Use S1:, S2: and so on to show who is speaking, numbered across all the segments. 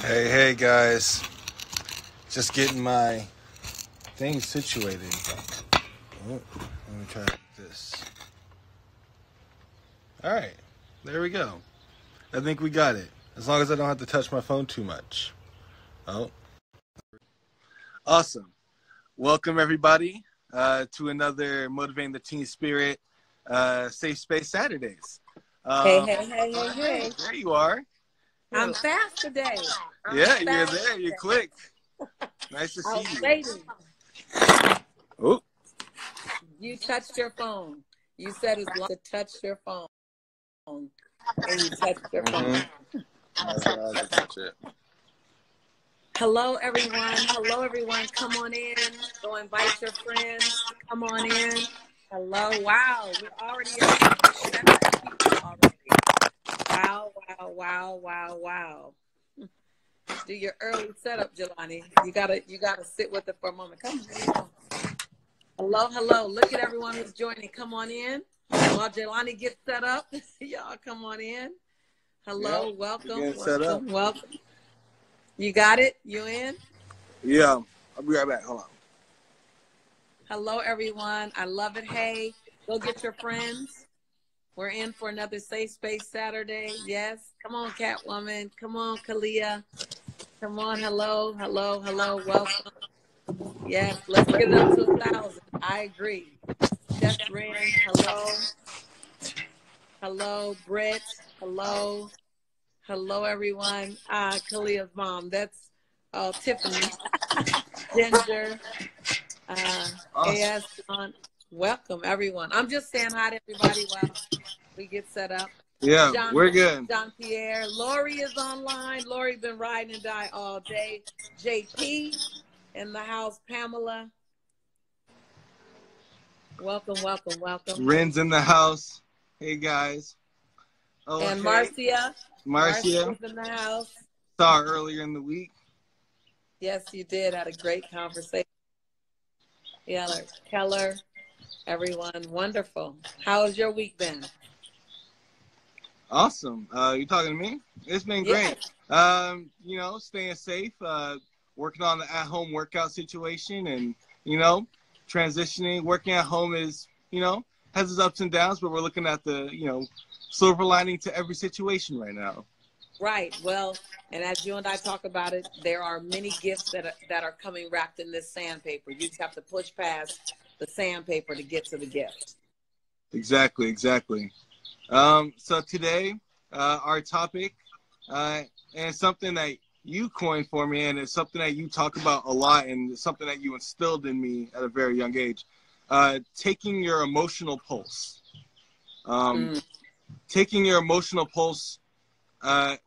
S1: Hey guys, just getting my thing situated. Oh, let me try this. All right, there we go. I think we got it, as long as I don't have to touch my phone too much. Oh, awesome. Welcome everybody to another Motivating the Teen Spirit Safe Space Saturdays.
S2: Hey.
S1: There you are.
S2: I'm fast today.
S1: You're there. You're quick. Nice to see you.
S2: Waiting.
S1: Oh.
S2: You touched your phone. You said it's long to touch your phone. And you touched your phone. Hello, everyone. Come on in. Go invite your friends. Come on in. Hello. Wow. We're already at 7 people already. Wow. Do your early setup, Jelani. You gotta sit with it for a moment. Come on. Hello. Look at everyone who's joining. Come on in. While Jelani gets set up, y'all come on in. Hello, welcome. You got it? You in?
S1: Yeah, I'll be right back. Hold on.
S2: Hello, everyone. I love it. Hey, go get your friends. We're in for another Safe Space Saturday. Yes. Come on, Catwoman. Come on, Kalia. Come on. Hello. Welcome. Yes. Let's get it up to 1,000. I agree. Chef Ren. Hello, Britt. Hello, everyone. Kalia's mom. That's Tiffany. Ginger. AS on. Welcome, everyone. I'm just saying hi to everybody while we get set up.
S1: Yeah, we're good.
S2: John Pierre. Lori is online. Lori been riding and die all day. JP in the house. Pamela. Welcome.
S1: RINs in the house. Hey, guys.
S2: Oh, and Marcia.
S1: Marcia's
S2: in the house.
S1: Saw her earlier in the week.
S2: Yes, you did. Had a great conversation. Keller. Everyone, wonderful. How has your week been?
S1: Awesome. You talking to me? It's been great. Staying safe, working on the at-home workout situation, and transitioning. Working at home is has its ups and downs, but we're looking at the silver lining to every situation right now.
S2: Right. Well, and as you and I talk about it, there are many gifts that are coming wrapped in this sandpaper. You just have to push past the sandpaper to get to the gift.
S1: Exactly. So today, our topic, and something that you coined for me, and it's something that you talk about a lot, and it's something that you instilled in me at a very young age, taking your emotional pulse. Taking your emotional pulse,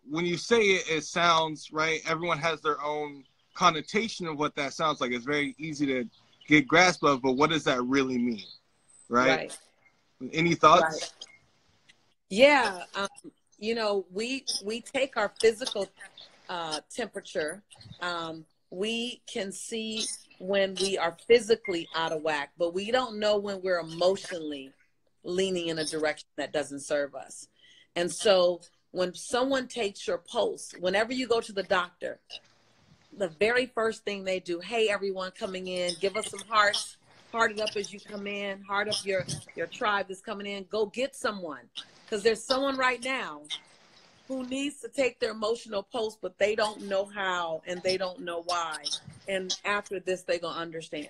S1: when you say it, it sounds, right, everyone has their own connotation of what that sounds like. It's very easy to get grasp of, but what does that really mean, right? Any thoughts?
S2: Right. Yeah, we take our physical temperature. We can see when we are physically out of whack, but we don't know when we're emotionally leaning in a direction that doesn't serve us. And so when someone takes your pulse, whenever you go to the doctor, the very first thing they do, hey, everyone coming in, give us some hearts, heart it up as you come in, heart up your tribe that's coming in, go get someone. Because there's someone right now who needs to take their emotional pulse, but they don't know how and they don't know why. And after this, they're going to understand.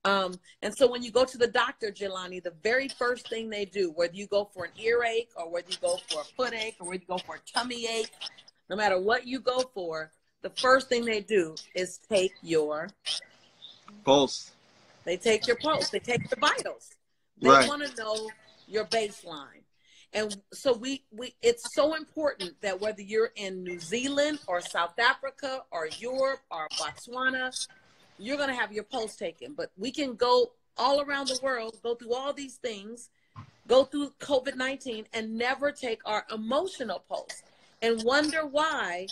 S2: And so when you go to the doctor, Jelani, the very first thing they do, whether you go for an earache or whether you go for a foot ache or whether you go for a tummy ache, no matter what you go for, the first thing they do is take your
S1: pulse.
S2: They take your pulse. They take the vitals. They want to know your baseline. And so it's so important that whether you're in New Zealand or South Africa or Europe or Botswana, you're going to have your pulse taken. But we can go all around the world, go through all these things, go through COVID-19 and never take our emotional pulse and wonder why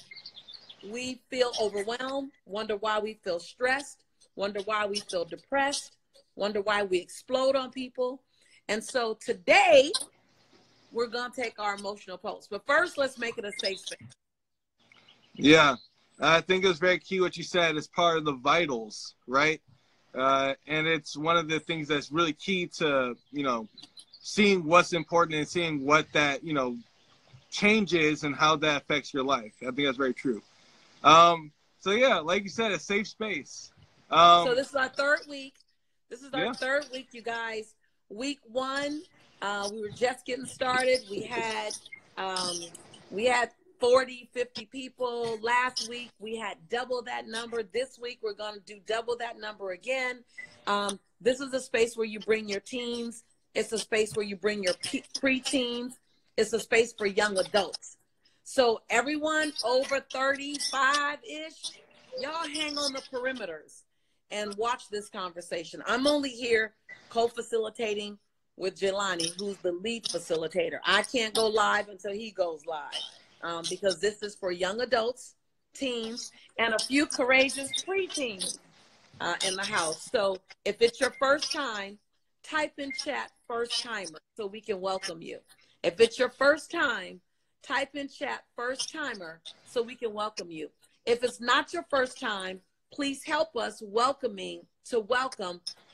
S2: we feel overwhelmed, wonder why we feel stressed, wonder why we feel depressed, wonder why we explode on people. And so today, we're going to take our emotional pulse. But first, let's make it a safe space.
S1: Yeah. I think it was very key what you said as part of the vitals, right? And it's one of the things that's really key to, seeing what's important and seeing what that, changes and how that affects your life. I think that's very true. So yeah, like you said, a safe space.
S2: So this is our third week. This is our third week, you guys. Week 1, we were just getting started. We had 40, 50 people. Last week, we had double that number. This week, we're going to do double that number again. This is a space where you bring your teens. It's a space where you bring your preteens. It's a space for young adults. So everyone over 35-ish, y'all hang on the perimeters and watch this conversation. I'm only here co-facilitating with Jelani, who's the lead facilitator. I can't go live until he goes live because this is for young adults, teens, and a few courageous preteens in the house. So if it's your first time, type in chat first timer so we can welcome you. If it's your first time, type in chat first timer so we can welcome you. If it's not your first time, please help us welcome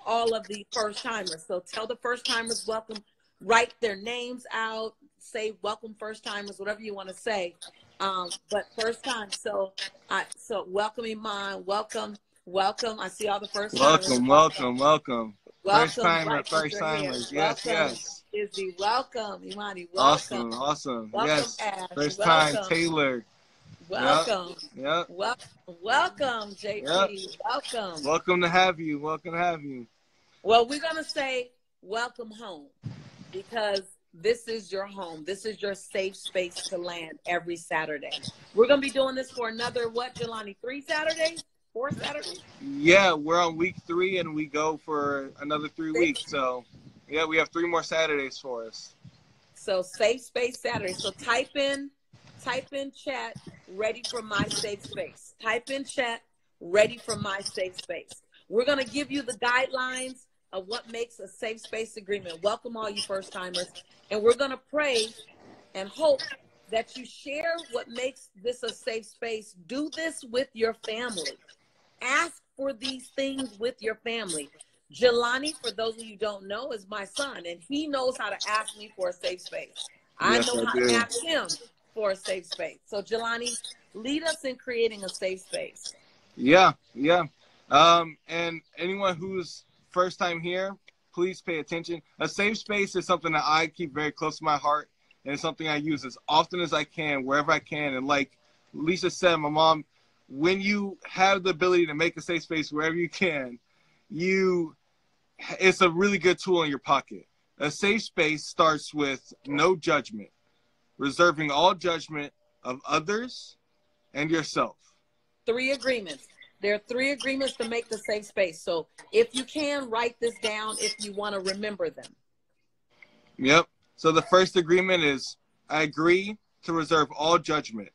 S2: all of the first timers. So tell the first timers welcome, write their names out, say welcome first timers, whatever you want to say. But first time, so welcome Iman, welcome. I see all the first timers.
S1: Welcome. First timers. Yes.
S2: Izzy, welcome. Imani, welcome.
S1: Awesome.
S2: Welcome,
S1: yes.
S2: Ash.
S1: First
S2: welcome.
S1: time, Taylor.
S2: Welcome.
S1: Yep.
S2: Welcome, JP.
S1: Yep.
S2: Welcome.
S1: Welcome to have you.
S2: Well, we're going to say welcome home because this is your home. This is your safe space to land every Saturday. We're going to be doing this for another, what, Jelani, 3 Saturdays? 4 Saturdays?
S1: Yeah, we're on week 3 and we go for another 3 weeks. So, yeah, we have 3 more Saturdays for us.
S2: So, Safe Space Saturday. So, type in chat, ready for my safe space. Type in chat, ready for my safe space. We're going to give you the guidelines of what makes a safe space agreement. Welcome all you first timers. And we're going to pray and hope that you share what makes this a safe space. Do this with your family. Ask for these things with your family. Jelani, for those of you who don't know, is my son, and he knows how to ask me for a safe space. I know how to ask him for a safe space. So, Jelani, lead us in creating a safe space.
S1: Yeah. And anyone who's first time here, please pay attention. A safe space is something that I keep very close to my heart, and it's something I use as often as I can, wherever I can. And like Lisa said, my mom, when you have the ability to make a safe space wherever you can, it's a really good tool in your pocket. A safe space starts with no judgment, reserving all judgment of others and yourself. 3
S2: agreements. There are 3 agreements to make the safe space. So if you can, write this down if you want to remember them.
S1: Yep. So the first agreement is I agree to reserve all judgment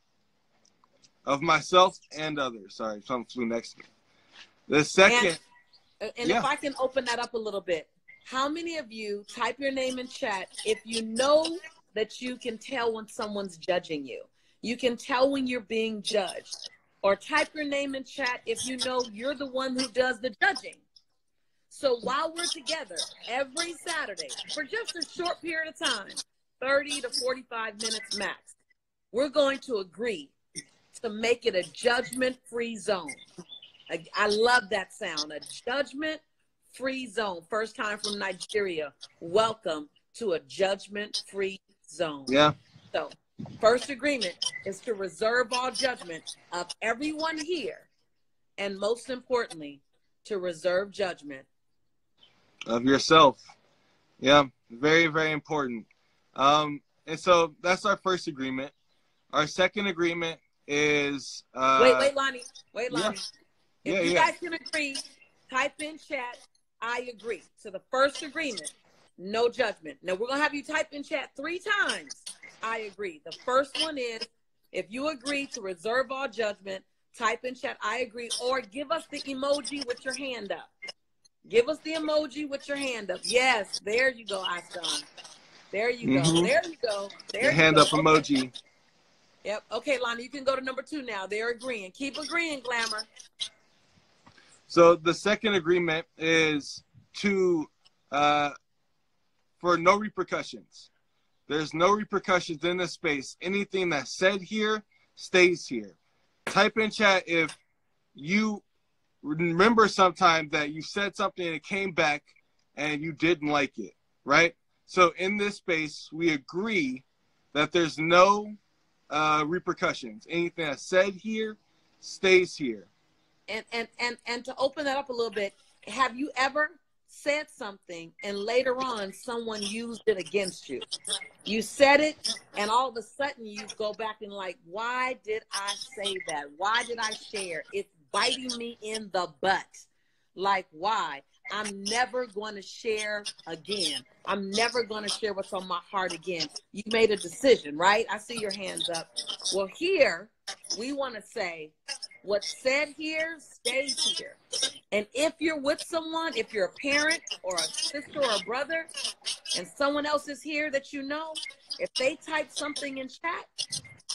S1: of myself and others. Sorry, something flew next to me. The second.
S2: And if I can open that up a little bit, how many of you type your name in chat if you know that you can tell when someone's judging you? You can tell when you're being judged. Or type your name in chat if you know you're the one who does the judging. So while we're together every Saturday for just a short period of time, 30 to 45 minutes max, we're going to agree to make it a judgment-free zone. I love that sound, a judgment-free zone. First time from Nigeria. Welcome to a judgment-free zone.
S1: Yeah.
S2: So first agreement is to reserve all judgment of everyone here. And most importantly, to reserve judgment
S1: of yourself. Yeah, very, very important. And so that's our first agreement. Our second agreement is...
S2: Wait, Lonnie. If you guys can agree, type in chat, I agree. So the first agreement, no judgment. Now we're going to have you type in chat 3 times. I agree. The first one is, if you agree to reserve all judgment, type in chat, I agree, or give us the emoji with your hand up. Give us the emoji with your hand up. Yes, there you go, Aston. There you go. There you go. There you
S1: hand
S2: go.
S1: up emoji.
S2: Yep. Okay, Lonnie, you can go to number 2 now. They're agreeing. Keep agreeing, Glamour.
S1: So the second agreement is to for no repercussions. There's no repercussions in this space. Anything that's said here stays here. Type in chat if you remember sometime that you said something and it came back and you didn't like it, right? So in this space, we agree that there's no repercussions. Anything that's said here stays here.
S2: And to open that up a little bit, have you ever said something and later on someone used it against you? You said it and all of a sudden you go back and like, why did I say that? Why did I share? It's biting me in the butt. Like, why? I'm never going to share again. I'm never going to share what's on my heart again. You made a decision, right? I see your hands up. Well, here we want to say what's said here stays here. And if you're with someone, if you're a parent or a sister or a brother, and someone else is here that you know, if they type something in chat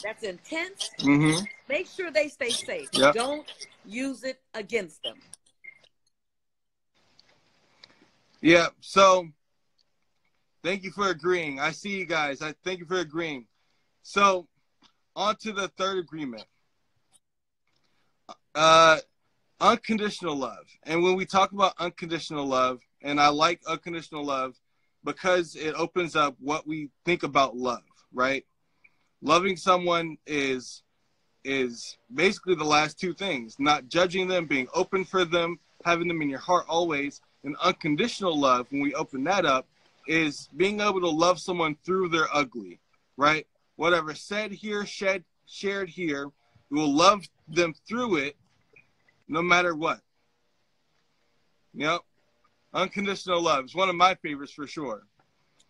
S2: that's intense, make sure they stay safe. Yep. Don't use it against them.
S1: Yeah, so thank you for agreeing. I see you guys. I thank you for agreeing. So on to the third agreement. Unconditional love. And when we talk about unconditional love, and I like unconditional love because it opens up what we think about love, right? Loving someone is basically the last two things. Not judging them, being open for them, having them in your heart always. And unconditional love, when we open that up, is being able to love someone through their ugly, right? Whatever said here, shared here, we will love them through it no matter what. Yep. Unconditional love is one of my favorites for sure.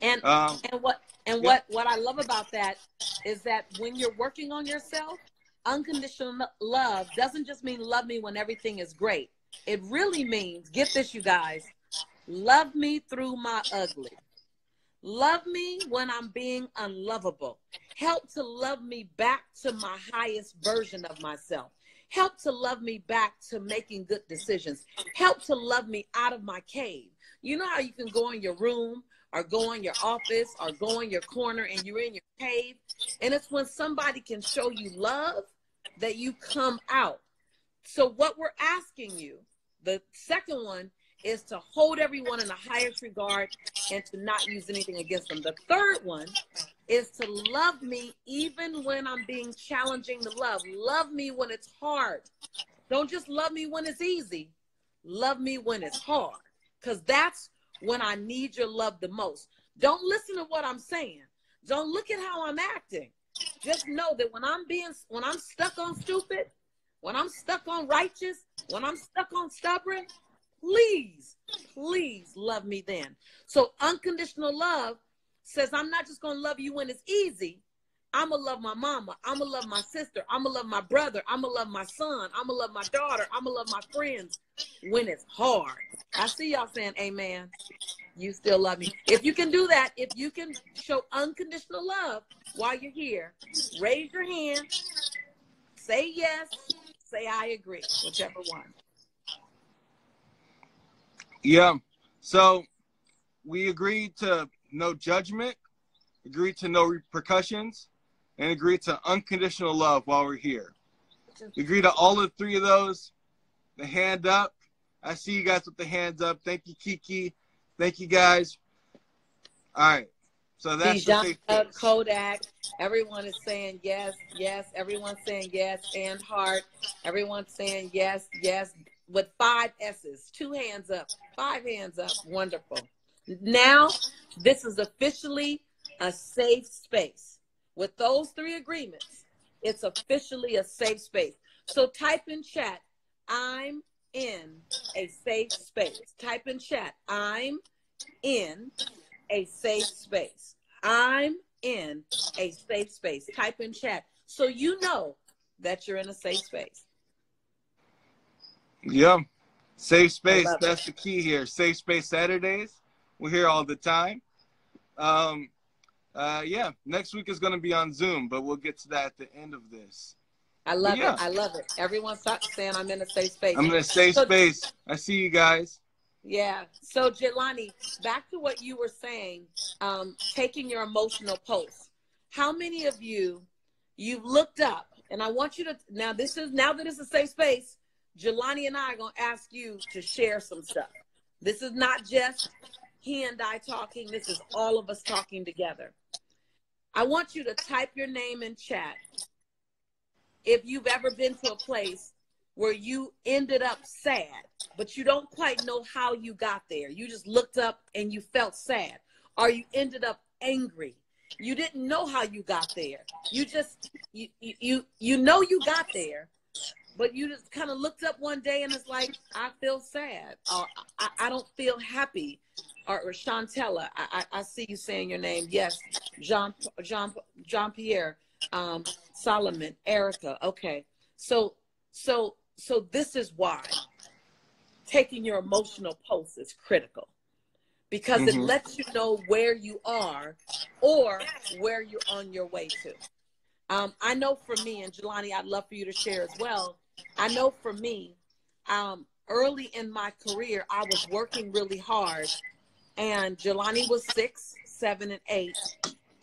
S2: And what I love about that is that when you're working on yourself, unconditional love doesn't just mean love me when everything is great. It really means, get this, you guys, love me through my ugly. Love me when I'm being unlovable. Help to love me back to my highest version of myself. Help to love me back to making good decisions. Help to love me out of my cave. You know how you can go in your room or go in your office or go in your corner and you're in your cave? And it's when somebody can show you love that you come out. So what we're asking you, the second one, is to hold everyone in the highest regard and to not use anything against them. The third one is to love me even when I'm being challenging to love. Love me when it's hard. Don't just love me when it's easy. Love me when it's hard, because that's when I need your love the most. Don't listen to what I'm saying. Don't look at how I'm acting. Just know that when I'm stuck on stupid, when I'm stuck on righteous, when I'm stuck on stubborn, please love me then. So unconditional love says, I'm not just going to love you when it's easy. I'm going to love my mama. I'm going to love my sister. I'm going to love my brother. I'm going to love my son. I'm going to love my daughter. I'm going to love my friends when it's hard. I see y'all saying amen. You still love me. If you can do that, if you can show unconditional love while you're here, raise your hand, say yes, say I agree, whichever one.
S1: Yeah. So we agreed to no judgment, agreed to no repercussions, and agreed to unconditional love while we're here. We agreed to all of three of those. The hand up. I see you guys with the hands up. Thank you, Kiki. Thank you, guys. All right. So that's the
S2: Kovac. Everyone is saying yes, yes. Everyone's saying yes, and heart. Everyone's saying yes, yes, with 5 S's. 2 hands up, 5 hands up. Wonderful. Now, this is officially a safe space. With those 3 agreements, it's officially a safe space. So type in chat, I'm in a safe space. Type in chat, I'm in a safe space. I'm in a safe space. Type in chat so you know that you're in a safe space.
S1: Yeah. Safe space. That's the key here. Safe space Saturdays. We're here all the time. yeah, next week is going to be on Zoom, but we'll get to that at the end of this.
S2: I love it. I love it. Everyone's saying I'm in a safe space.
S1: I'm in a safe space. I see you guys.
S2: Yeah. So, Jelani, back to what you were saying, taking your emotional pulse. How many of you've looked up, and I want you to, now that it's a safe space, Jelani and I are going to ask you to share some stuff. This is not just he and I talking. This is all of us talking together. I want you to type your name in chat if you've ever been to a place where you ended up sad, but you don't quite know how you got there. You just looked up and you felt sad, or you ended up angry. You didn't know how you got there. You just, you know you got there, but you just kind of looked up one day and it's like, I feel sad, or I don't feel happy. Or Chantella, I see you saying your name. Yes, Jean-Pierre, Solomon, Erica. Okay, so this is why taking your emotional pulse is critical, because it lets you know where you are or where you're on your way to. I know for me, and Jelani, I'd love for you to share as well. I know for me, early in my career, I was working really hard, and Jelani was 6, 7, and 8,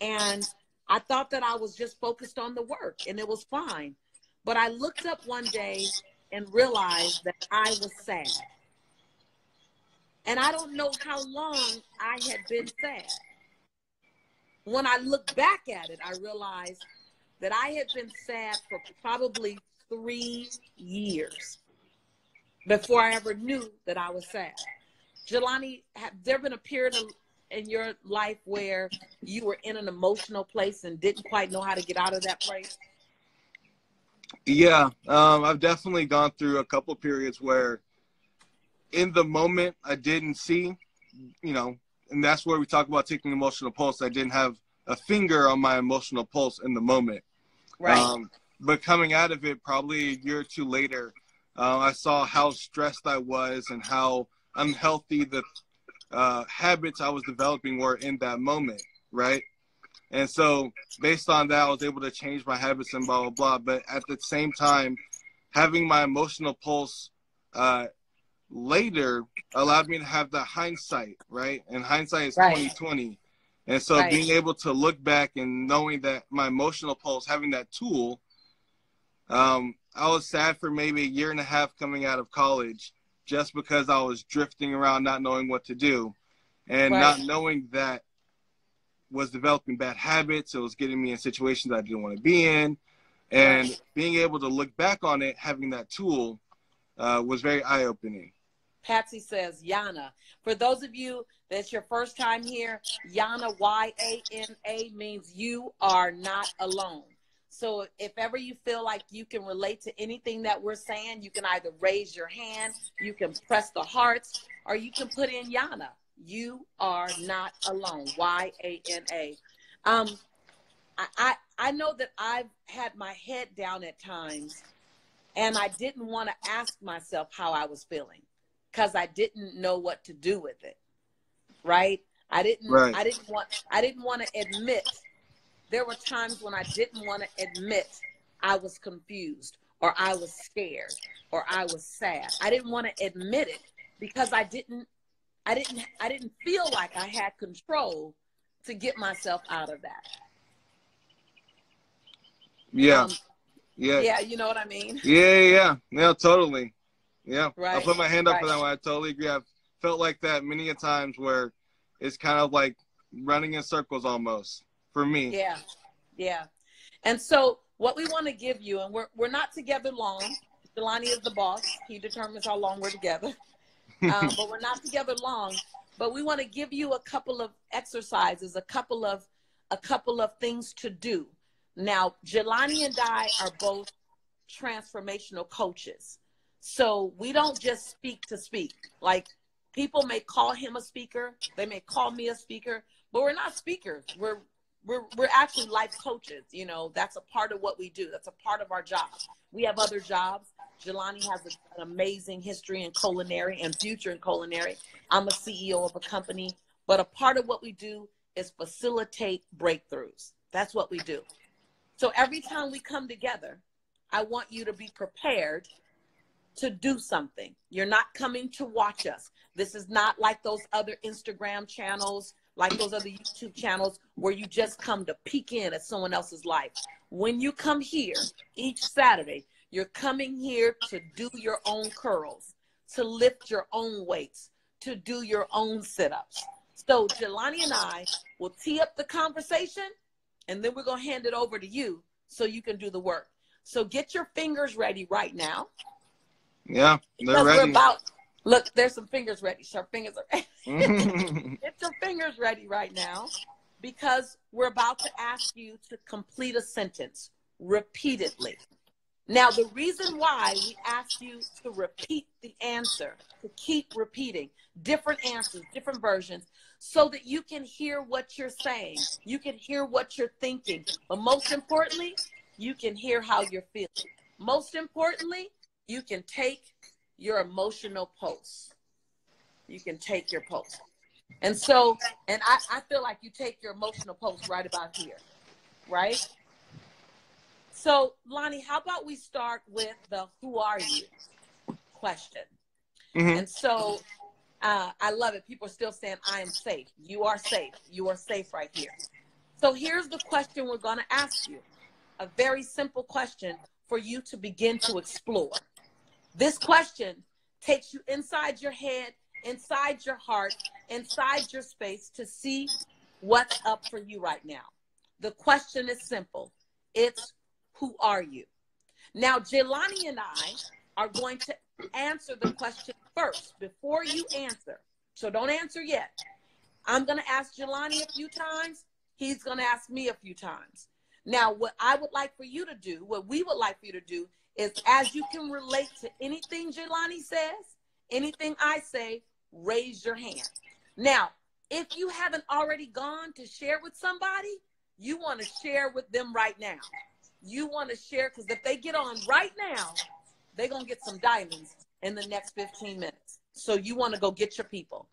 S2: and I thought that I was just focused on the work, and it was fine. But I looked up one day and realized that I was sad. And I don't know how long I had been sad. When I look back at it, I realized that I had been sad for probably 3 years before I ever knew that I was sad. Jelani, have there been a period in your life where you were in an emotional place and didn't quite know how to get out of that place?
S1: Yeah, I've definitely gone through a couple periods where in the moment I didn't see, and that's where we talk about taking emotional pulse. I didn't have a finger on my emotional pulse in the moment.
S2: Right.
S1: But coming out of it, probably a year or two later, I saw how stressed I was and how unhealthy the habits I was developing were in that moment, right? And so based on that, I was able to change my habits and blah, blah, blah. But at the same time, having my emotional pulse later allowed me to have the hindsight, right? And hindsight is 20/20. And so being able to look back and knowing that my emotional pulse, having that tool, I was sad for maybe a year and a half coming out of college just because I was drifting around not knowing what to do, and not knowing that was developing bad habits. It was getting me in situations I didn't want to be in. And being able to look back on it, having that tool, was very eye-opening.
S2: Patsy says, Yana. For those of you that's your first time here, Yana, Y-A-N-A, means you are not alone. So if ever you feel like you can relate to anything that we're saying, you can either raise your hand, you can press the hearts, or you can put in Yana. You are not alone. Y-A-N-A. I know that I've had my head down at times, and I didn't want to ask myself how I was feeling because I didn't know what to do with it. Right? I didn't want to admit. There were times when I didn't want to admit I was confused, or I was scared, or I was sad. I didn't want to admit it because I didn't feel like I had control to get myself out of that.
S1: Yeah.
S2: Yeah, you know what I mean?
S1: Yeah, totally. Yeah.
S2: Right.
S1: I'll put my hand up for that one. I totally agree. I've felt like that many a times where it's kind of like running in circles almost for me.
S2: Yeah. And so what we want to give you, and we're not together long. Jelani is the boss. He determines how long we're together. But we're not together long. But we want to give you a couple of exercises, a couple of things to do. Now, Jelani and I are both transformational coaches. So we don't just speak to speak. Like, people may call him a speaker, they may call me a speaker, but we're not speakers. We're actually life coaches. That's a part of what we do. That's a part of our job. We have other jobs. Jelani has an amazing history in culinary and future in culinary. I'm a CEO of a company, but a part of what we do is facilitate breakthroughs. That's what we do. So every time we come together, I want you to be prepared to do something. You're not coming to watch us. This is not like those other Instagram channels, like those other YouTube channels where you just come to peek in at someone else's life. When you come here each Saturday, you're coming here to do your own curls, to lift your own weights, to do your own sit-ups. So Jelani and I will tee up the conversation, and then we're going to hand it over to you so you can do the work. So get your fingers ready right now.
S1: Yeah, they're ready.
S2: Look, there's some fingers ready. So our fingers are ready. Get your fingers ready right now, because we're about to ask you to complete a sentence repeatedly. Now, the reason why we ask you to repeat the answer, to keep repeating different answers, different versions, so that you can hear what you're saying, you can hear what you're thinking, but most importantly, you can hear how you're feeling. Most importantly, you can take your emotional pulse. You can take your pulse. And so, and I feel like you take your emotional pulse right about here, right? So, Lonnie, how about we start with the who are you question? Mm-hmm. And so, I love it. People are still saying, I am safe. You are safe. You are safe right here. So here's the question we're going to ask you. A very simple question for you to begin to explore. This question takes you inside your head, inside your heart, inside your space to see what's up for you right now. The question is simple. It's, who are you? Now, Jelani and I are going to answer the question first before you answer. So don't answer yet. I'm going to ask Jelani a few times. He's going to ask me a few times. Now, what I would like for you to do, what we would like for you to do, is as you can relate to anything Jelani says, anything I say, raise your hand. Now, if you haven't already gone to share with somebody, you want to share with them right now. You want to share, because if they get on right now, they're going to get some diamonds in the next 15 minutes. So you want to go get your people.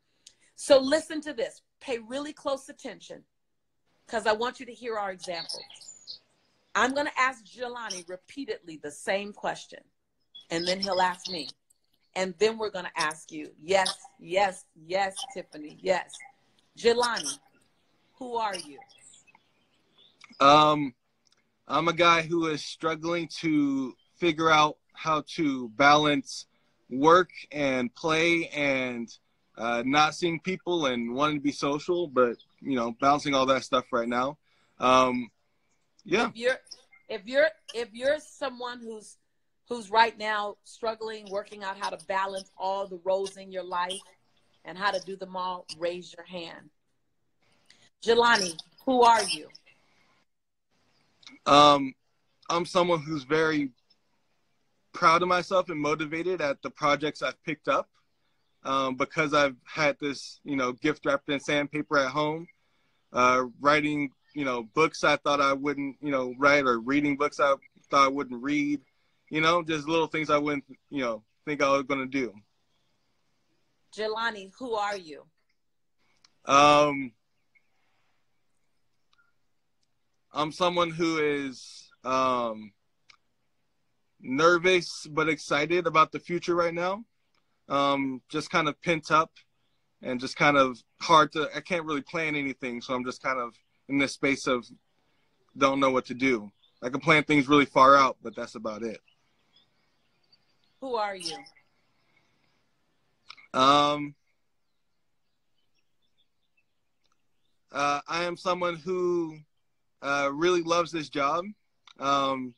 S2: So listen to this. Pay really close attention, because I want you to hear our example. I'm going to ask Jelani repeatedly the same question, and then he'll ask me. And then we're going to ask you, yes, yes, yes, Tiffany, yes. Jelani, who are you?
S1: I'm a guy who is struggling to figure out how to balance work and play and not seeing people and wanting to be social, but, you know, balancing all that stuff right now. Yeah.
S2: If you're someone who's right now struggling, working out how to balance all the roles in your life and how to do them all, raise your hand. Jelani, who are you?
S1: I'm someone who's very proud of myself and motivated at the projects I've picked up, because I've had this, you know, gift wrapped in sandpaper at home, writing, you know, books I thought I wouldn't, you know, write, or reading books I thought I wouldn't read, you know, just little things I wouldn't, you know, think I was going to do.
S2: Jelani, who are you?
S1: I'm someone who is nervous but excited about the future right now. Just kind of pent up and just kind of I can't really plan anything, so I'm just kind of in this space of don't know what to do. I can plan things really far out, but that's about it.
S2: Who are you?
S1: I am someone who really loves this job, and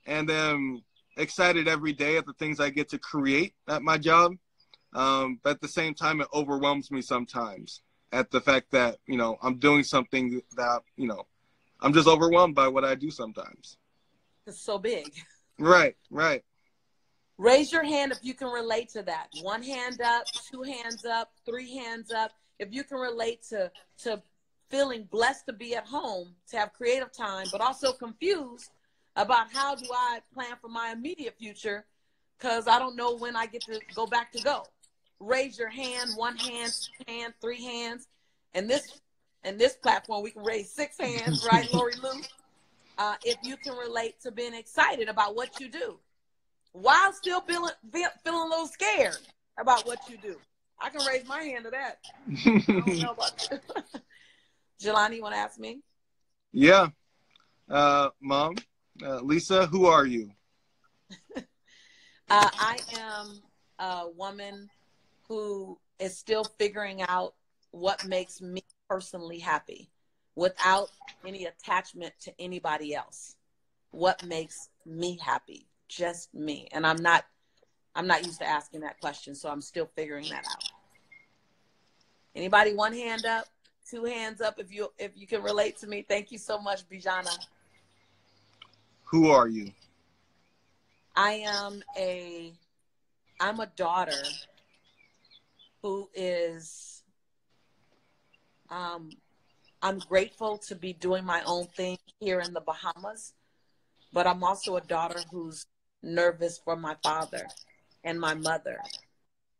S1: am excited every day at the things I get to create at my job. But at the same time, it overwhelms me sometimes at the fact that, you know, I'm doing something that, you know, I'm just overwhelmed by what I do sometimes.
S2: It's so big.
S1: Right, right.
S2: Raise your hand if you can relate to that. 1 hand up, 2 hands up, 3 hands up. If you can relate to feeling blessed to be at home, to have creative time, but also confused about how do I plan for my immediate future, because I don't know when I get to go back to go. Raise your hand, 1 hand, 2 hand, 3 hands. And this and this platform, we can raise 6 hands, right, Lori Lou? If you can relate to being excited about what you do while still feeling a little scared about what you do. I can raise my hand to that. I don't know about that. Jelani, you want to ask me?
S1: Yeah. Mom, Lisa, who are you?
S2: I am a woman who is still figuring out what makes me personally happy without any attachment to anybody else. What makes me happy? Just me. And I'm not used to asking that question, so I'm still figuring that out. Anybody? 1 hand up, 2 hands up if you can relate to me. Thank you so much, Bijana.
S1: Who are you?
S2: I'm a daughter who is I'm grateful to be doing my own thing here in the Bahamas, but I'm also a daughter who's nervous for my father and my mother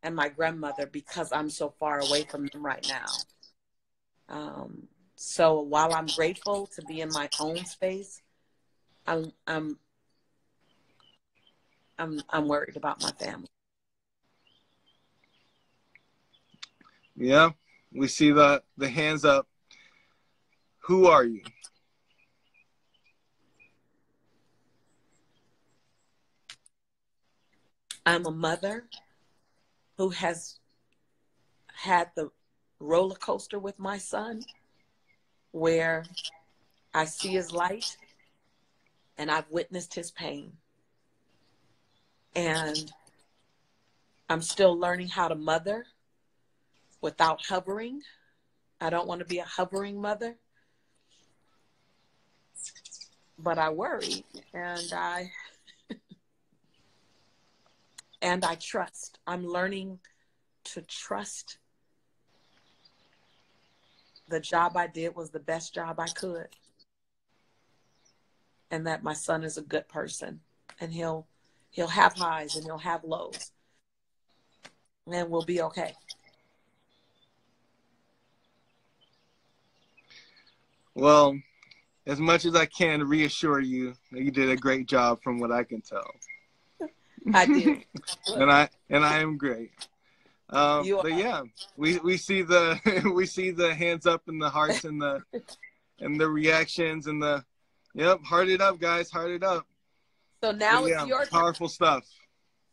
S2: and my grandmother because I'm so far away from them right now. So while I'm grateful to be in my own space, I'm worried about my family.
S1: Yeah, we see the hands up. Who are you?
S2: I'm a mother who has had the roller coaster with my son where I see his light and I've witnessed his pain. And I'm still learning how to mother without hovering. I don't want to be a hovering mother, but I worry and I trust. I'm learning to trust the job I did was the best job I could. And that my son is a good person and he'll have highs and he'll have lows and we'll be okay.
S1: Well, as much as I can reassure you that you did a great job from what I can tell.
S2: I did.
S1: and I am great. But yeah, we see the we see the hands up and the hearts and the reactions and the heart it up, guys, heart it up.
S2: So now it's your turn.
S1: Powerful stuff.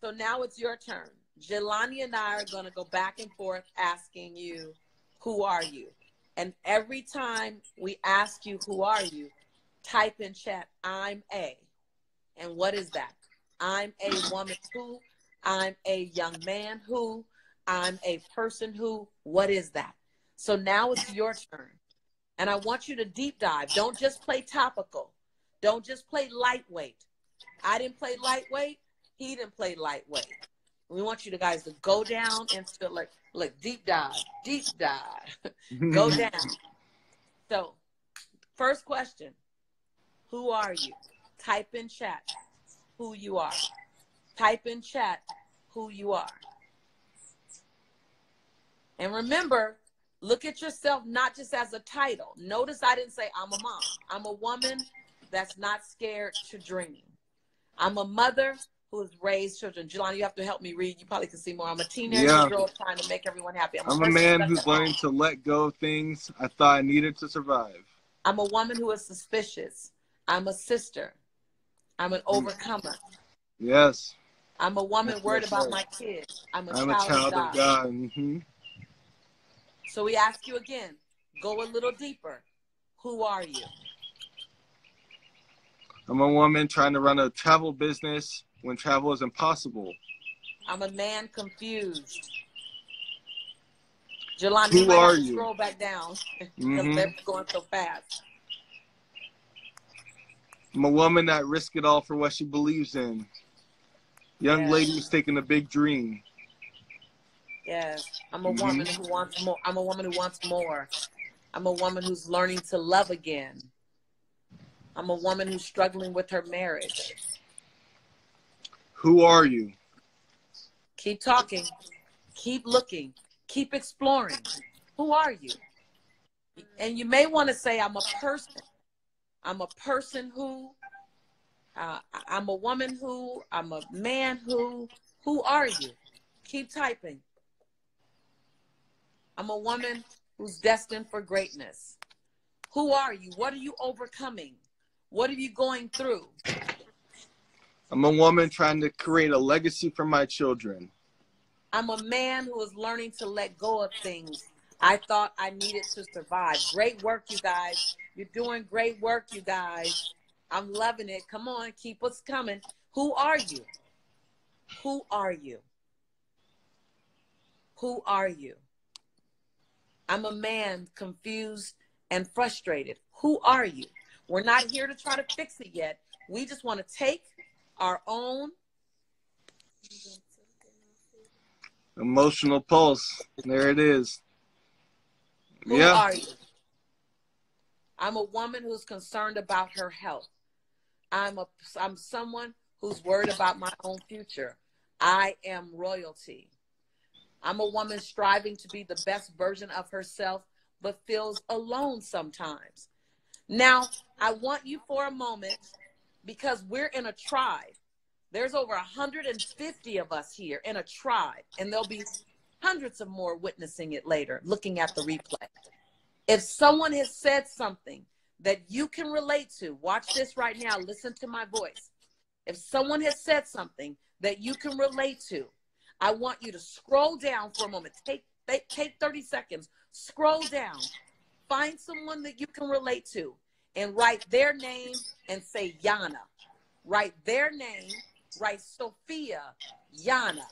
S2: So now it's your turn. Jelani and I are going to go back and forth asking you, who are you? And every time we ask you, who are you, type in chat, I'm a. And what is that? I'm a woman who, I'm a young man who, I'm a person who, what is that? So now it's your turn. And I want you to deep dive. Don't just play topical. Don't just play lightweight. I didn't play lightweight. He didn't play lightweight. We want you guys to go down into like deep dive. Go down. So first question, who are you? Type in chat who you are. Type in chat who you are. And remember, look at yourself not just as a title. Notice I didn't say I'm a mom. I'm a woman that's not scared to dream. I'm a mother who has raised children. Jelani, you have to help me read. You probably can see more. I'm a teenager girl trying to make everyone happy.
S1: I'm a man who's learning to let go of things I thought I needed to survive.
S2: I'm a woman who is suspicious. I'm a sister. I'm an overcomer.
S1: Yes.
S2: I'm a woman worried about my kids. I'm a child of God.
S1: Mm-hmm.
S2: So we ask you again, go a little deeper. Who are you?
S1: I'm a woman trying to run a travel business when travel is impossible.
S2: I'm a man confused. Jelani,
S1: who
S2: you might
S1: are
S2: have to
S1: you?
S2: Scroll back down because they're going so fast.
S1: I'm a woman that risked it all for what she believes in. Young lady who's taking a big dream.
S2: Yes. I'm a woman who wants more. I'm a woman who wants more. I'm a woman who's learning to love again. I'm a woman who's struggling with her marriage.
S1: Who are you?
S2: Keep talking. Keep looking. Keep exploring. Who are you? And you may want to say, I'm a person. I'm a person who, I'm a woman who, I'm a man who are you? Keep typing. I'm a woman who's destined for greatness. Who are you? What are you overcoming? What are you going through?
S1: I'm a woman trying to create a legacy for my children.
S2: I'm a man who is learning to let go of things I thought I needed to survive. Great work, you guys. You're doing great work, you guys. I'm loving it. Come on, keep us coming. Who are you? Who are you? Who are you? I'm a man confused and frustrated. Who are you? We're not here to try to fix it yet. We just want to take our own
S1: emotional pulse. There it is.
S2: Who are you? I'm a woman who's concerned about her health. I'm someone who's worried about my own future. I am royalty. I'm a woman striving to be the best version of herself, but feels alone sometimes. Now, I want you for a moment, because we're in a tribe. There's over 150 of us here in a tribe, and there'll be hundreds of more witnessing it later, looking at the replay. If someone has said something that you can relate to, watch this right now, listen to my voice. If someone has said something that you can relate to, I want you to scroll down for a moment. Take 30 seconds, scroll down, find someone that you can relate to, and write their name and say Yana. Write their name, write Sophia, Yana.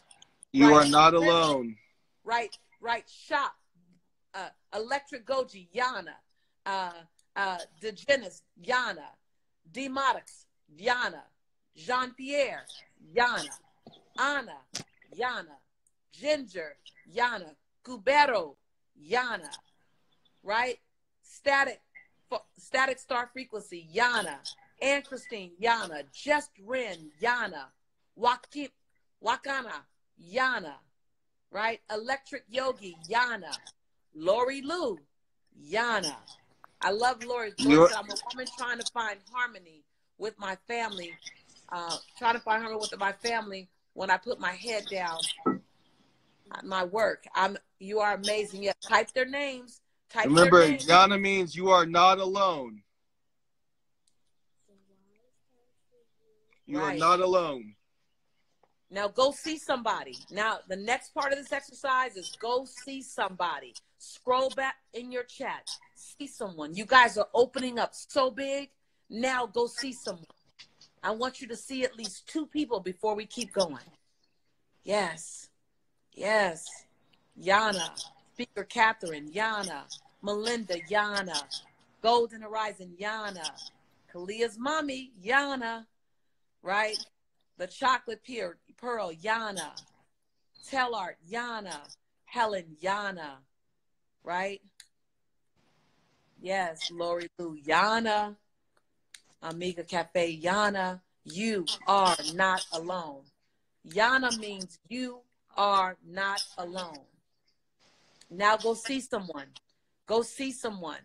S1: You are not alone.
S2: Write Shop, Electric Goji, Yana. DeGenis, Yana. Demotics, Yana. Jean-Pierre, Yana. Anna, Yana. Ginger, Yana. Cubero, Yana. Right? Static Star Frequency, Yana. Anne Christine, Yana. Just Rin, Yana. Wakana, Yana. Right? Electric Yogi, Yana. Lori Lou, Yana. I love Lori. Lori said, I'm a woman trying to find harmony with my family. Trying to find harmony with my family when I put my head down at my work. You are amazing. Yeah, type their names.
S1: Remember, Yana means you are not alone. You are not alone.
S2: Now go see somebody. Now the next part of this exercise is go see somebody. Scroll back in your chat. See someone. You guys are opening up so big. Now go see someone. I want you to see at least 2 people before we keep going. Yes. Yes. Yana. Speaker Catherine. Yana. Melinda. Yana. Golden Horizon. Yana. Kalia's mommy. Yana. Right? The Chocolate Pearl. Yana. Tellart. Yana. Helen. Yana. Right? Yes. Lori Lou. Yana. Amiga Cafe, Yana, you are not alone. Yana means you are not alone. Now go see someone. Go see someone.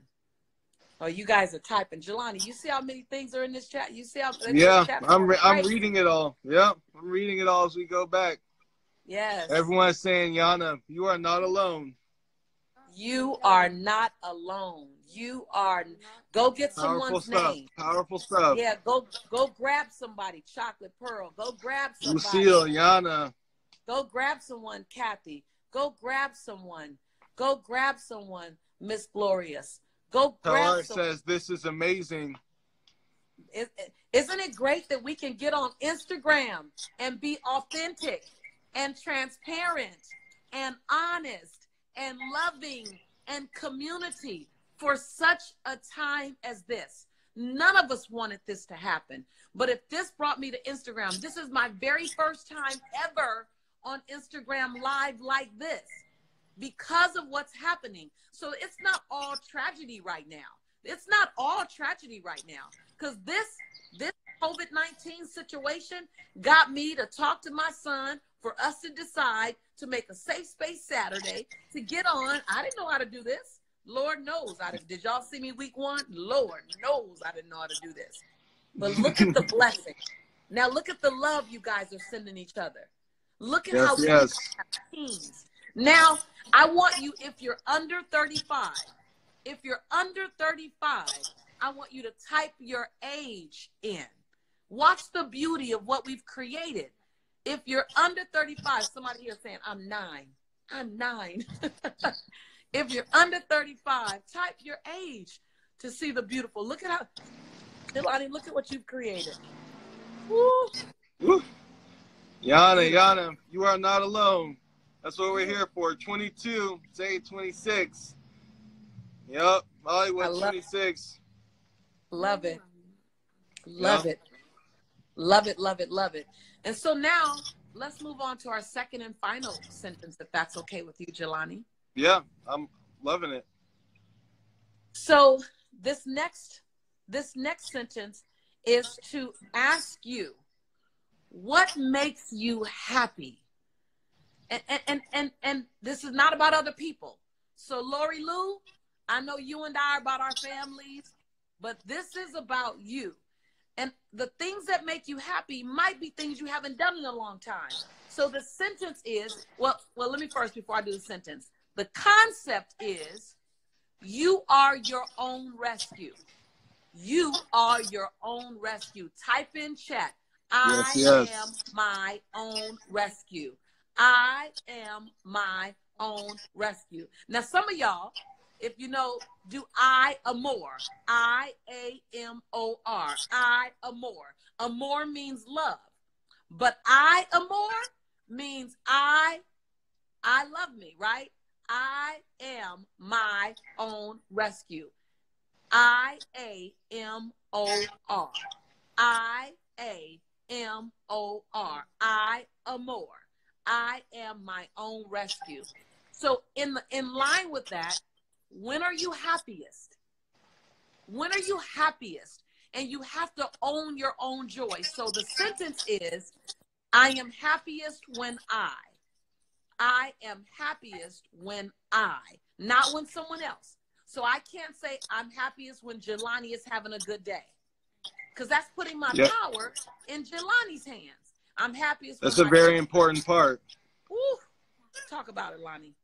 S2: Oh, you guys are typing. Jelani, you see how many things are in this chat? You see how
S1: yeah, I'm reading it all. Yep, I'm reading it all as we go back.
S2: Yes.
S1: Everyone's saying, Yana, you are not alone.
S2: You are not alone. You are. Go get someone's name.
S1: Powerful stuff.
S2: Yeah, go grab somebody. Chocolate Pearl. Go grab somebody.
S1: Lucille, Yana.
S2: Go grab someone, Kathy. Go grab someone. Go grab someone, Miss Glorious. Go grab someone.
S1: Says this is amazing.
S2: Isn't it great that we can get on Instagram and be authentic and transparent and honest and loving and community for such a time as this? None of us wanted this to happen. But if this brought me to Instagram, this is my very first time ever on Instagram Live like this because of what's happening. So it's not all tragedy right now. It's not all tragedy right now, because this COVID-19 situation got me to talk to my son for us to decide to make a safe space Saturday to get on. I didn't know how to do this. Lord knows did y'all see me week 1? Lord knows I didn't know how to do this. But look at the blessing. Now look at the love you guys are sending each other. Look at how
S1: yes.
S2: have teams. Now, I want you, if you're under 35, I want you to type your age in. Watch the beauty of what we've created. If you're under 35, somebody here saying, I'm 9. I'm 9. If you're under 35, type your age to see the beautiful. Look at how, Jelani, look at what you've created. Woo.
S1: Woo. Yana, you are not alone. That's what we're here for. 22, say 26. Yep, Hollywood 26.
S2: Love it. Love it. Love it, love it, love it. And so now let's move on to our second and final sentence, if that's okay with you, Jelani.
S1: Yeah, I'm loving it.
S2: So this next sentence is to ask you, what makes you happy? And this is not about other people. So Lori Lou, I know you and I are about our families, but this is about you. And the things that make you happy might be things you haven't done in a long time. So the sentence is, well, let me first, before I do the sentence, the concept is, you are your own rescue. You are your own rescue. Type in chat, I am my own rescue. I am my own rescue. Now, some of y'all, if you know, do I amor. I-A-M-O-R. I amor. Amor means love. But I amor means I love me, right? I am my own rescue. I-A-M-O-R. I-A-M-O-R. I amor. I am my own rescue. So in line with that, when are you happiest? When are you happiest? And you have to own your own joy. So the sentence is, I am happiest when I am happiest when not when someone else. So I can't say I'm happiest when Jelani is having a good day, because that's putting my power in Jelani's hands. I'm happiest.
S1: That's a very important part.
S2: Ooh, talk about it, Lonnie.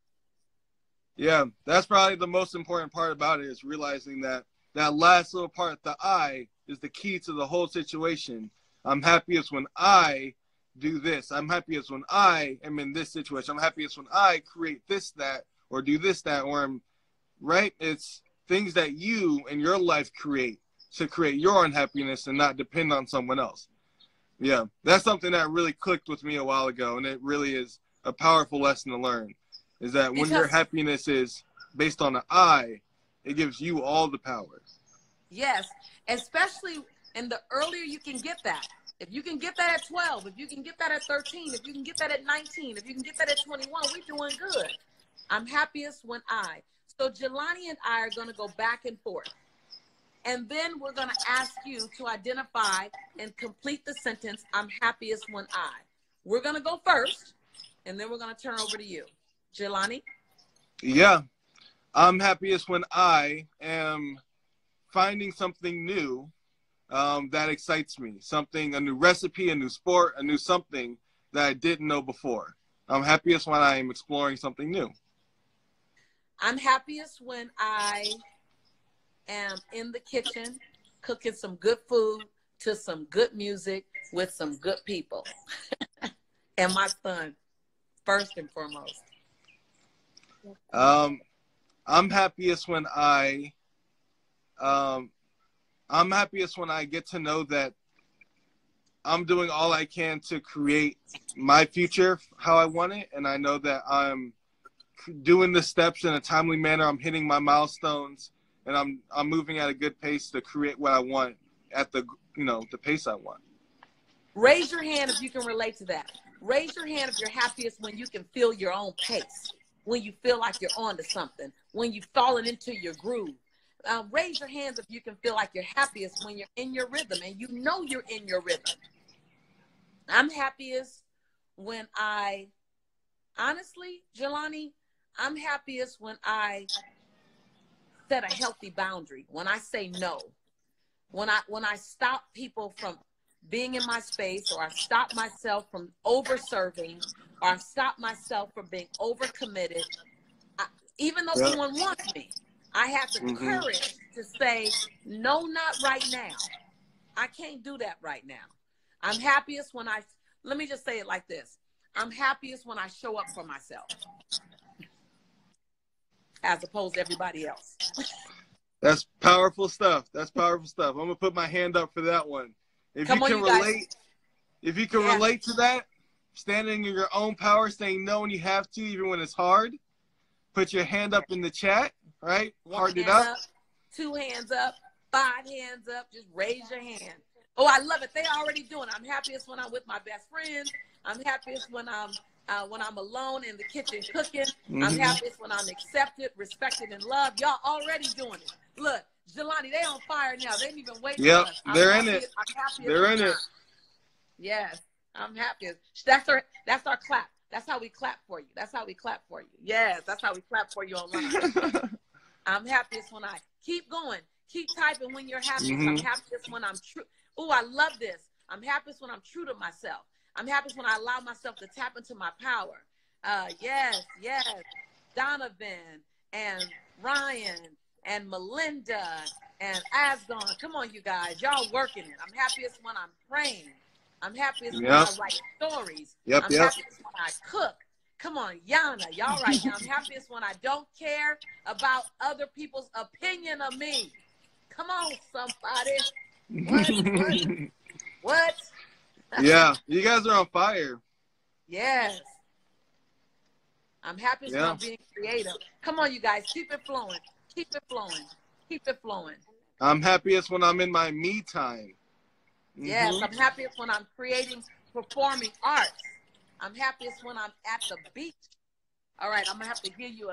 S1: Yeah, that's probably the most important part about it, is realizing that last little part, the I, is the key to the whole situation. I'm happiest when I do this. I'm happiest when I am in this situation. I'm happiest when I create this, that, or do this, that, or I'm right. It's things that you in your life create to create your unhappiness and not depend on someone else. Yeah, that's something that really clicked with me a while ago, and it really is a powerful lesson to learn, is that when your happiness is based on the I, it gives you all the power. Yes,
S2: especially, and the earlier you can get that. If you can get that at 12, if you can get that at 13, if you can get that at 19, if you can get that at 21, we're doing good. I'm happiest when I. So Jelani and I are going to go back and forth. And then we're going to ask you to identify and complete the sentence, I'm happiest when I. We're going to go first, and then we're going to turn over to you. Jelani?
S1: Yeah. I'm happiest when I am finding something new that excites me. Something, a new recipe, a new sport, a new something that I didn't know before. I'm happiest when I am exploring something new.
S2: I'm happiest when I am in the kitchen cooking some good food to some good music with some good people. And my son, first and foremost.
S1: I'm happiest when I'm happiest when I get to know that I'm doing all I can to create my future how I want it, and I know that I'm doing the steps in a timely manner. I'm hitting my milestones, and I'm moving at a good pace to create what I want at the pace I want.
S2: Raise your hand if you can relate to that. Raise your hand if you're happiest when you can feel your own pace, when you feel like you're on to something, when you've fallen into your groove. Raise your hands if you can feel like you're happiest when you're in your rhythm and you know you're in your rhythm. I'm happiest when honestly, Jelani, I'm happiest when I set a healthy boundary, when I say no, when I stop people from being in my space, or I stop myself from over-serving, or I stop myself from being overcommitted, even though someone wants me, I have the courage to say, no, not right now. I can't do that right now. I'm happiest when let me just say it like this. I'm happiest when I show up for myself, as opposed to everybody else.
S1: That's powerful stuff. That's powerful stuff. I'm going to put my hand up for that one. If you can relate to that, standing in your own power, saying no when you have to, even when it's hard, put your hand up in the chat, right? Harden it up.
S2: 2 hands up, 5 hands up, just raise your hand. Oh, I love it. They already doing it. I'm happiest when I'm with my best friends. I'm happiest when I'm alone in the kitchen cooking. I'm happiest when I'm accepted, respected, and loved. Y'all already doing it. Look, Jelani, they on fire now. They ain't even waiting for us.
S1: They're in it. They're in it. Yes,
S2: I'm happiest. That's our clap. That's how we clap for you. That's how we clap for you. Yes, that's how we clap for you online. I'm happiest when I keep going. Keep typing when you're happiest. I'm happiest when I'm true. Oh, I love this. I'm happiest when I'm true to myself. I'm happiest when I allow myself to tap into my power. Yes. Donovan and Ryan and Melinda and Asgon. Come on, you guys. Y'all working it. I'm happiest when I'm praying. I'm happiest when I write stories. I'm happiest when I cook. Come on, Yana. Y'all right now. I'm happiest when I don't care about other people's opinion of me. Come on, somebody. What?
S1: Yeah, you guys are on fire.
S2: Yes. I'm happiest when I'm being creative. Come on, you guys. Keep it flowing. Keep it flowing. Keep it flowing.
S1: I'm happiest when I'm in my me time.
S2: Yes, I'm happiest when I'm creating, performing arts. I'm happiest when I'm at the beach. All right, I'm gonna have to give you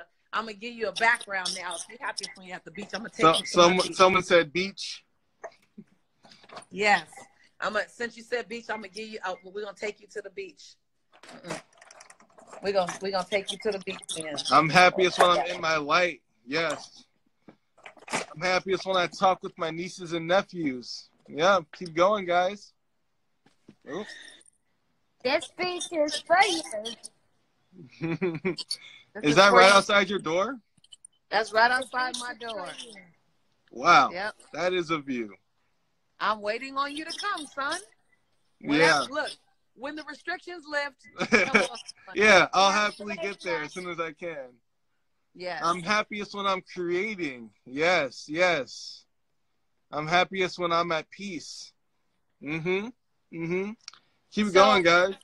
S2: a background now. If you're happiest when you're at the beach, I'm gonna take you to my beach. Someone
S1: said beach.
S2: Yes, since you said beach, I'm gonna give you. We're gonna take you to the beach. We're gonna take you to the beach, man.
S1: I'm happiest when I'm in my light. Yes. I'm happiest when I talk with my nieces and nephews. Yeah, keep going, guys. Oops.
S3: This beach is for you.
S1: Is that right outside your door?
S2: That's right outside my door.
S1: Wow. Yep. That is a view.
S2: I'm waiting on you to come, son. Look, when the restrictions lift. Come on,
S1: yeah, I'll happily get there as soon as I can.
S2: Yes.
S1: I'm happiest when I'm creating. Yes. I'm happiest when I'm at peace. Keep going, guys.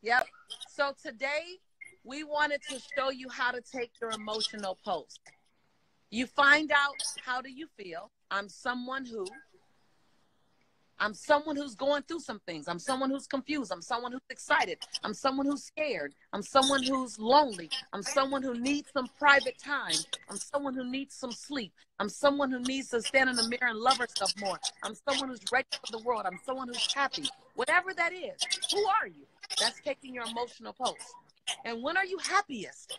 S2: Yep. So today we wanted to show you how to take your emotional post. You find out, how do you feel? I'm someone who's going through some things. I'm someone who's confused. I'm someone who's excited. I'm someone who's scared. I'm someone who's lonely. I'm someone who needs some private time. I'm someone who needs some sleep. I'm someone who needs to stand in the mirror and love herself more. I'm someone who's ready for the world. I'm someone who's happy. Whatever that is, who are you? That's taking your emotional post. And when are you happiest?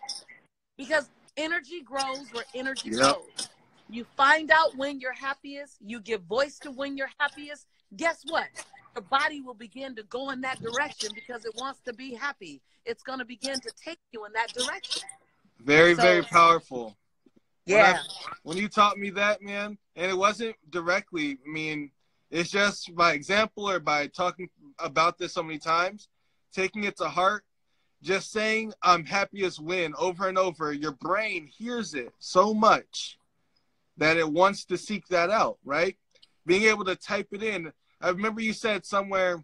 S2: Because energy grows where energy grows. You find out when you're happiest. You give voice to when you're happiest. Guess what? Your body will begin to go in that direction because it wants to be happy. It's going to begin to take you in that direction.
S1: Very powerful.
S2: Yeah.
S1: When you taught me that, man, and it wasn't directly, I mean, it's just by example or by talking about this so many times, taking it to heart, just saying I'm happiest when over and over, your brain hears it so much that it wants to seek that out, right? Being able to type it in. I remember you said somewhere,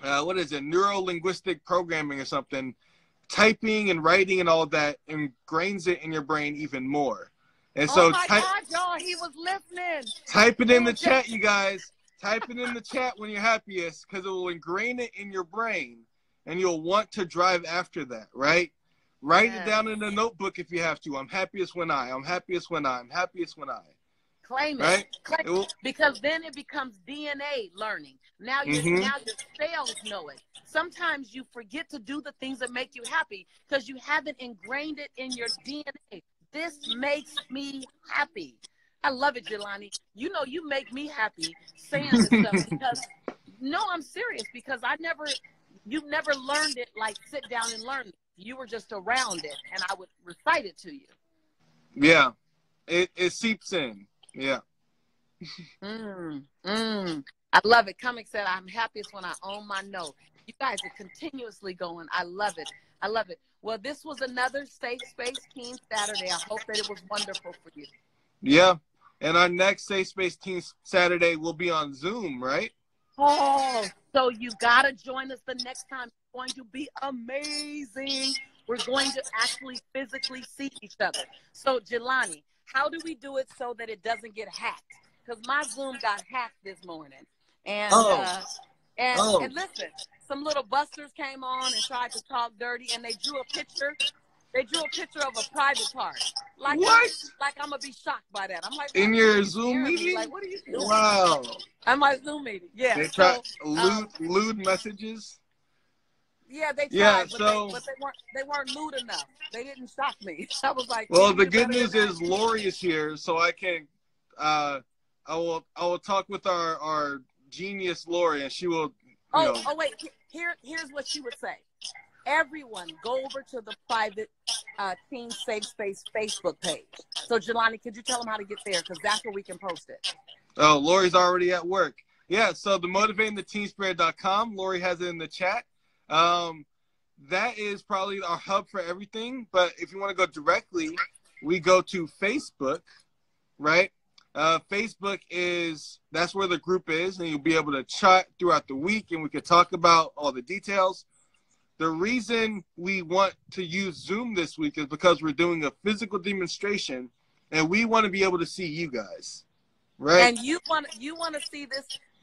S1: what is it, neuro-linguistic programming or something, typing and writing and all of that ingrains it in your brain even more. And so
S2: oh my God, y'all, he was listening.
S1: Type it in the chat, you guys. Type it in the chat when you're happiest because it will ingrain it in your brain and you'll want to drive after that, right? Write it down in a notebook if you have to. I'm happiest when I'm happiest when I'm happiest when I.
S2: Claim it.
S1: Right?
S2: Claim it. Because then it becomes DNA learning. Now your cells know it. Sometimes you forget to do the things that make you happy because you haven't ingrained it in your DNA. This makes me happy. I love it, Jelani. You know, you make me happy saying this stuff because, no, I'm serious, because you never learned it like sit down and learn it. You were just around it, and I would recite it to you.
S1: Yeah, it seeps in. Yeah.
S2: I love it. Comic said, I'm happiest when I own my note. You guys are continuously going. I love it. I love it. Well, this was another Safe Space Teen Saturday. I hope that it was wonderful for you.
S1: Yeah. And our next Safe Space Teen Saturday will be on Zoom, right?
S2: Oh, so you got to join us the next time. It's going to be amazing. We're going to actually physically see each other. So, Jelani, how do we do it so that it doesn't get hacked? Because my Zoom got hacked this morning. And, and listen, some little busters came on and tried to talk dirty, and they drew a picture. They drew a picture of a private part. Like,
S1: what?
S2: Like I'm going to be shocked by that. I'm like,
S1: in your Zoom meeting?
S2: Like, what are you doing?
S1: Wow.
S2: I'm my Zoom meeting. Yeah.
S1: They tried lewd messages.
S2: Yeah, they tried,
S1: yeah,
S2: but they weren't lewd enough. They didn't shock me. I was like,
S1: well, the good news is Lori is here, so I can I will talk with our genius Lori, and she will.
S2: Oh wait, here's what she would say. Everyone, go over to the private Teen Safe Space Facebook page. So, Jelani, could you tell them how to get there? Because that's where we can post it.
S1: Oh, Lori's already at work. Yeah, so the motivatingtheteenspirit.com. Lori has it in the chat. That is probably our hub for everything. But if you want to go directly, we go to Facebook, right? Facebook that's where the group is, and you'll be able to chat throughout the week, and we can talk about all the details. The reason we want to use Zoom this week is because we're doing a physical demonstration, and we want to be able to see you guys, right?
S2: And you want to see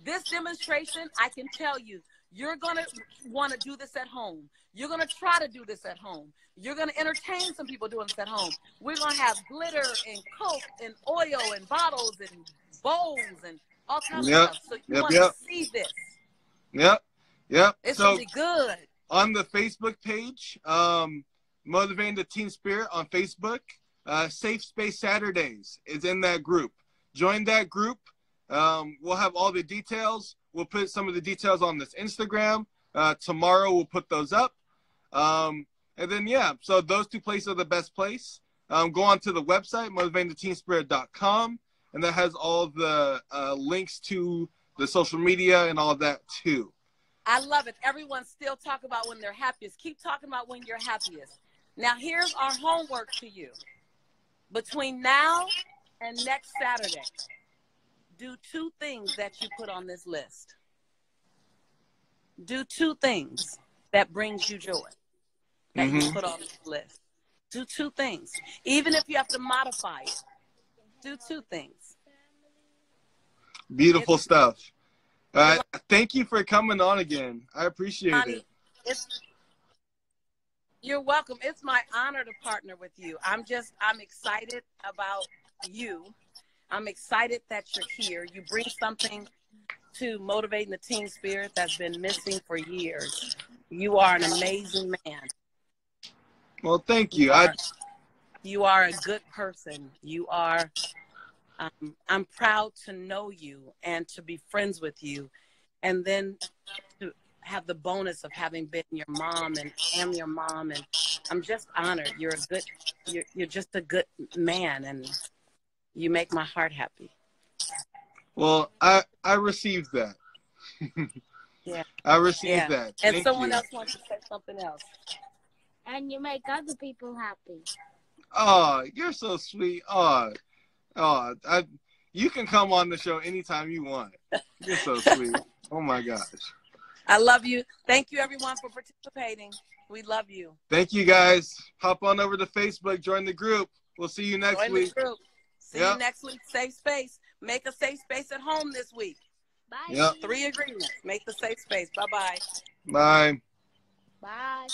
S2: this demonstration. I can tell you, you're going to want to do this at home. You're going to try to do this at home. You're going to entertain some people doing this at home. We're going to have glitter and Coke and oil and bottles and bowls and all kinds of stuff. So you want to see this.
S1: Yep.
S2: It's going to be good.
S1: On the Facebook page, Motivating the Teen Spirit on Facebook, Safe Space Saturdays is in that group. Join that group. We'll have all the details. We'll put some of the details on this Instagram. Tomorrow we'll put those up. And then, so those two places are the best place. Go on to the website, motivatingtheteenspirit.com, and that has all the links to the social media and all of that too.
S2: I love it. Everyone still talk about when they're happiest. Keep talking about when you're happiest. Now, here's our homework to you. Between now and next Saturday, do 2 things that you put on this list. Do 2 things that brings you joy that you put on this list. Do 2 things. Even if you have to modify it, do 2 things.
S1: Beautiful stuff. Thank you for coming on again. I appreciate it.
S2: You're welcome. It's my honor to partner with you. I'm excited about you. I'm excited that you're here. You bring something to Motivating the Teen Spirit that's been missing for years. You are an amazing man.
S1: Well, thank you.
S2: You are a good person. You are. I'm proud to know you and to be friends with you, and then to have the bonus of having been your mom and am your mom, and I'm just honored. You're just a good man, and you make my heart happy.
S1: Well, I received that.
S2: Yeah,
S1: I received that.
S2: And someone else wants to say something else.
S3: And you make other people happy.
S1: Oh, you're so sweet. You can come on the show anytime you want. You're so sweet. Oh my gosh.
S2: I love you. Thank you, everyone, for participating. We love you.
S1: Thank you, guys. Hop on over to Facebook. Join the group. We'll see you next week.
S2: Join the group. See you next week. Safe space. Make a safe space at home this week.
S3: Bye.
S1: Yep.
S2: 3 agreements. Make the safe space. Bye-bye.
S1: Bye.
S3: Bye.